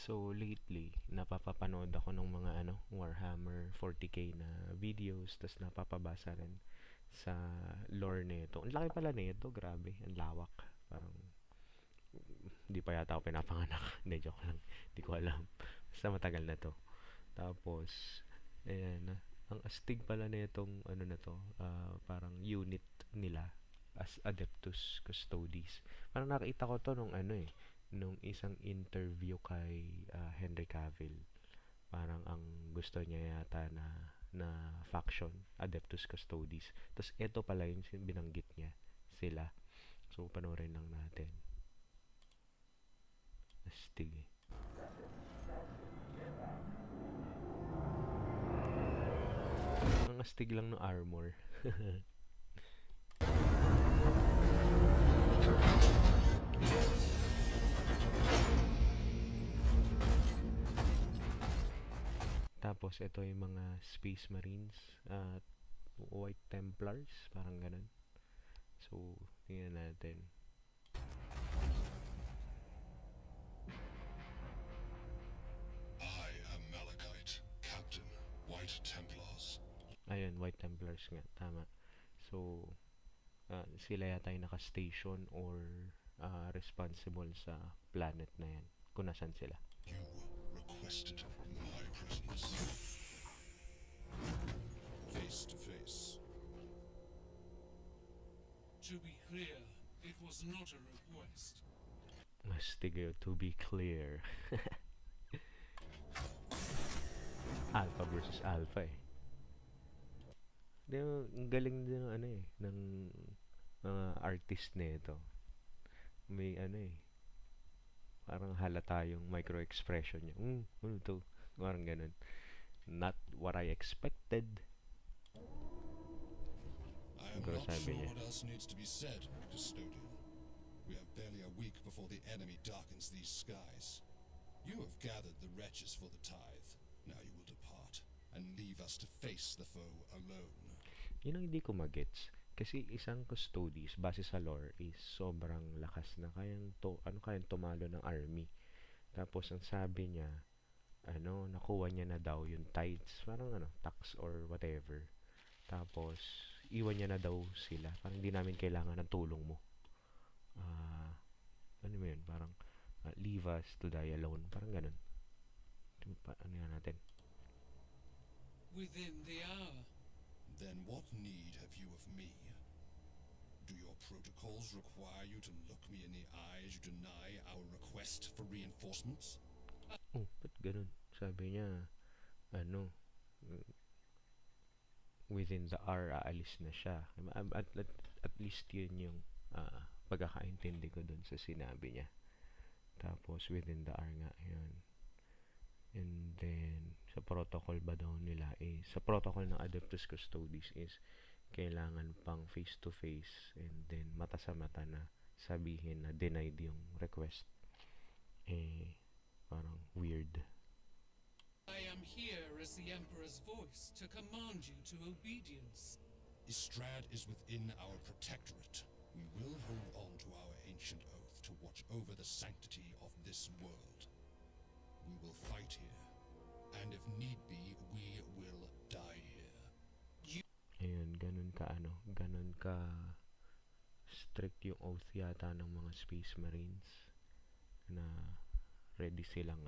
So lately, napapapanood ako ng mga Warhammer 40k na videos, tas napapabasa rin sa lore nito. Ang laki pala nito, grabe, ang lawak. Parang hindi pa yata ako pinapanganak. Hindi, joke lang. Hindi ko alam. Basta matagal na to. Tapos, ayan, ang astig pala nitong ano na to, parang unit nila as Adeptus Custodes. Parang nakita ko to nung isang interview kay Henry Cavill. Parang ang gusto niya yata na faction, Adeptus Custodes. Tapos ito pala yung binanggit niya, sila. So panoorin lang natin. Astig eh. Ang astig lang no armor. Tapos ito yung mga Space Marines at White Templars, parang ganun. So, tingnan natin. I am Malachite, Captain, White Templars. Ayun, White Templars nga, tama. So, sila yata yung naka-station or responsible sa planet na yan, kung nasan sila. You requested my presence. Face to face. To be clear, it was not a request. Astig yun, to be clear. Alpha versus Alpha eh. Di ba, ang galing din ng ng mga artist nito. May parang halata yung micro-expression niya. Ano to? Parang ganun. Not what I expected. I am Pero not sabi sure niya, what else needs to be said, Custodian. We have barely a week before the enemy darkens these skies. You have gathered the wretches for the tithe. Now you will depart and leave us to face the foe alone. yun ang hindi ko magets. Kasi isang custodes, base sa lore, is sobrang lakas na kayang tumalo ng army. Tapos ang sabi niya, nakuha niya na daw yung tithes, parang tax or whatever. Tapos, iwan niya na daw sila. Parang hindi namin kailangan ng tulong mo. Ano mo yun? Parang, leave us to die alone. Parang ganun. Ano yan natin? Within the hour. Then what need have you of me? Do your protocols require you to look me in the eye as you deny our request for reinforcements? Oh, ba't ganun? Sabi niya, within the hour, aalis na siya. At least yun yung pagkakaintindi ko dun sa sinabi niya. Tapos, within the hour nga, yun. And then, sa protocol ba daw nila sa protocol ng Adeptus Custodes is kailangan pang face-to-face and then mata sa mata na sabihin na denied yung request. Parang weird. I am here as the Emperor's voice to command you to obedience. Istrad is within our protectorate. We will hold on to our ancient oath to watch over the sanctity of this world. We will fight here, and if need be, we will die here. Ayun, ganun ka strict yung oath yata ng mga Space Marines na ready silang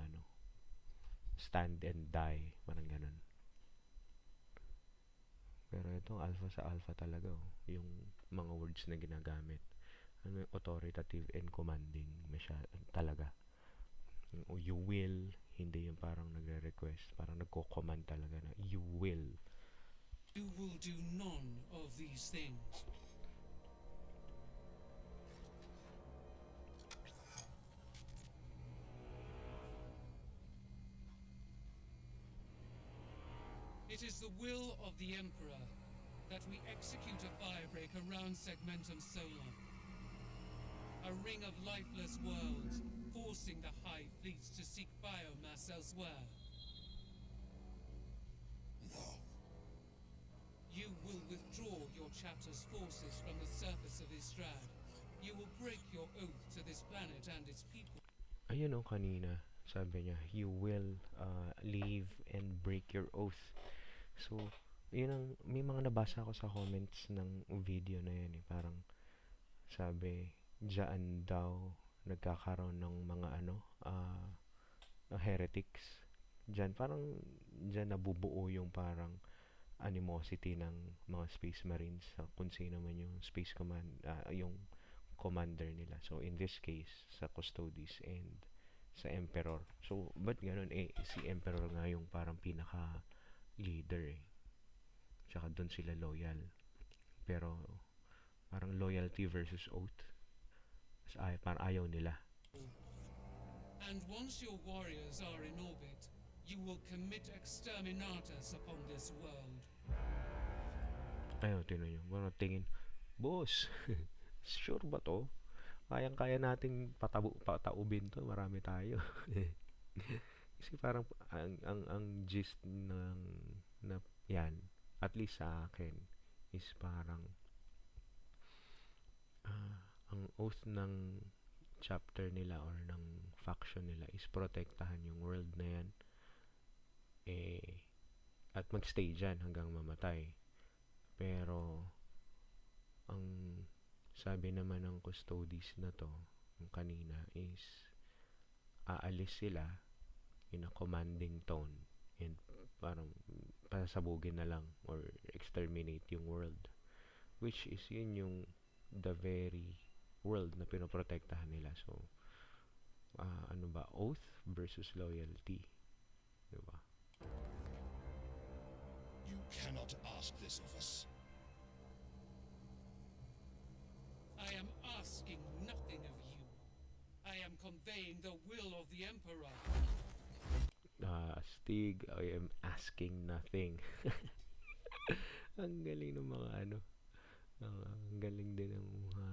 stand and die, parang ganun. Pero ito, alpha sa alpha talaga, yung mga words na ginagamit. Authoritative and commanding talaga. You will, hindi yung parang nagre-request, parang nagko-command talaga na you will. You will do none of these things. It is the will of the Emperor that we execute a firebreak around Segmentum Solum. A ring of lifeless worlds, forcing the High Fleets to seek biomass elsewhere. No. You will withdraw your chapter's forces from the surface of Istrad. You will break your oath to this planet and its people. Ayun kanina, Sabi niya, you will leave and break your oath. So, yun ang, may mga nabasa ako sa comments ng video na yun eh. Parang, sabi, diyan daw nagkakaroon ng mga heretics. Diyan, parang, diyan nabubuo yung parang animosity ng mga space marines sa kung sino man yung space command, yung commander nila. So, in this case, sa Custodes and sa Emperor. So, ba't ganun? Eh, si Emperor nga yung parang pinaka-leader eh. Tsaka doon sila loyal. Pero, parang loyalty versus oath. Parang ayaw nila. And once your warriors are in orbit, you will commit exterminatus upon this world. Ayaw, tinan nyo. Parang tingin, boss, sure ba to? Kayang-kaya nating pataubin to. Marami tayo. Kasi parang ang gist ng na yan, at least sa akin, is parang ang oath ng chapter nila or ng faction nila is protektahan yung world na yan at magstay dyan hanggang mamatay. Pero ang sabi naman ng Custodes na to yung kanina is aalis sila in a commanding tone and parang pasabugin na lang or exterminate yung world, which is yun yung the very world na pinoprotektahan nila. So ano ba, oath versus loyalty, diba? You cannot ask this of us. I am asking nothing of you. I am conveying the will of the Emperor. Stig, I am asking nothing. Ang galing ng mga ang galing din ng mga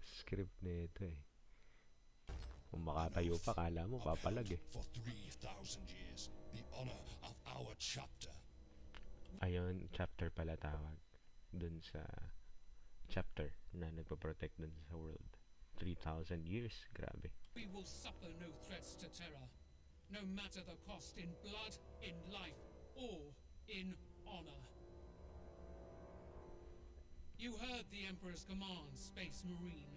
script na ito eh. Kung makatayo pa, kala mo papalag eh. For 3,000 years, the honor of our chapter. Ayun, chapter pala tawag dun sa chapter na nagpo-protect dun sa world. 3,000 years, grabe. We will suffer no threats to Terra, no matter the cost in blood, in life, or in honor. You heard the Emperor's command, Space Marine.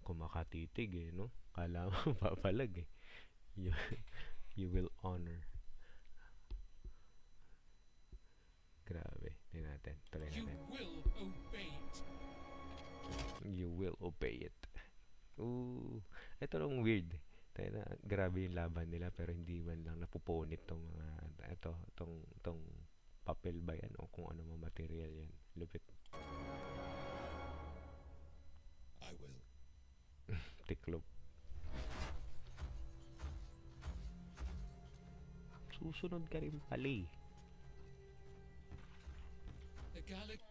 Kumakatitig eh, no? Kala mo papalag eh. You, you will honor. Grabe. Tingnan natin. Tuloy You natin. will obey it. You will obey it. Ooh. Ito lang weird. Tayo na, grabe yung laban nila pero hindi man lang napupunit tong mga tong papel ba yan o kung ano mga material yan. Lupit. I will. Tiklop. Susunod ka rin pala eh. The Gallic